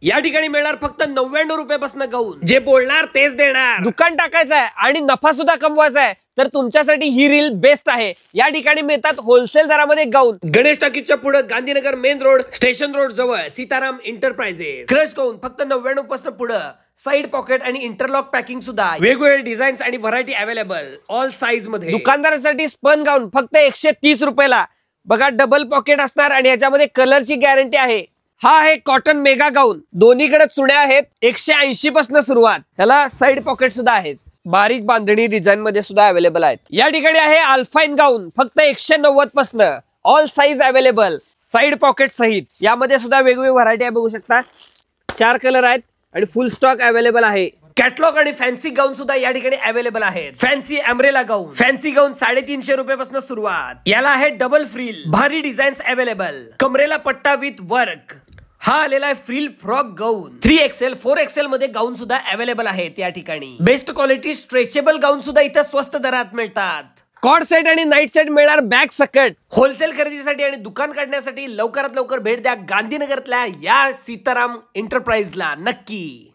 या ठिकाणी मिळणार फक्त 99 रुपयापासून गाऊन. जे बोलणार तेच देणार. दुकान टाकायचं आहे आणि नफा सुद्धा कमवायचा आहे तर तुमच्यासाठी ही रील बेस्ट आहे. या ठिकाणी मिळतात होलसेल दरामध्ये गाऊन. गणेश टाकीजच्या पुढे Gandhinagar main road station road जवळ सीताराम एंटरप्राइजेस. क्रश गाऊन फक्त 99 पासून पुढे. साइड पॉकेट आणि इंटरलॉक पॅकिंग सुद्धा. वेगवेगळे डिझाईन्स आणि व्हरायटी अवेलेबल ऑल साईज मध्ये. दुकानदारासाठी स्पन गाऊन फक्त 130 रुपयाला. बघा डबल पॉकेट असणार आणि याच्यामध्ये कलरची गॅरंटी आहे. हा आहे कॉटन मेगा गाऊन. दोन्हीकडे चुड्या आहेत. 180 पासून सुरुवात. त्याला साइड पॉकेट सुद्धा आहेत. बारीक बांधणी डिझाईन मध्ये सुद्धा अवेलेबल आहेत. या ठिकाणी आहे अल्फाईन गाऊन फक्त 190 पासून. All size available side pocket सहित. यामध्ये सुद्धा वेगवेगळी व्हरायटी आहे. बघू शकता 4 कलर आहेत आणि फुल स्टॉक अवेलेबल आहे. कॅटलॉग आणि फॅन्सी गाऊन सुद्धा या ठिकाणी अवेलेबल आहेत. फॅन्सी अम्ब्रेला गाऊन. फॅन्सी गाऊन 350 रुपयापासून सुरुवात. याला आहे डबल फ्रिल. भारी डिझाईन्स अवेलेबल. कमरेला पट्टा विथ वर्क. हा आलेला आहे फ्रिल फ्रॉक गाऊन. 3XL 4XL मध्ये गाऊन सुद्धा अवेलेबल आहेत. या ठिकाणी बेस्ट क्वालिटी स्ट्रेचेबल गाऊन सुद्धा इथं स्वस्त दरात मिळतात. कॉर्ड सेट आणि नाईट सेट मिळणार बॅग सकट. होलसेल खरेदीसाठी आणि दुकान काढण्यासाठी लवकरात लवकर भेट द्या गांधीनगरतल्या या सीताराम एंटरप्राइजला नक्की.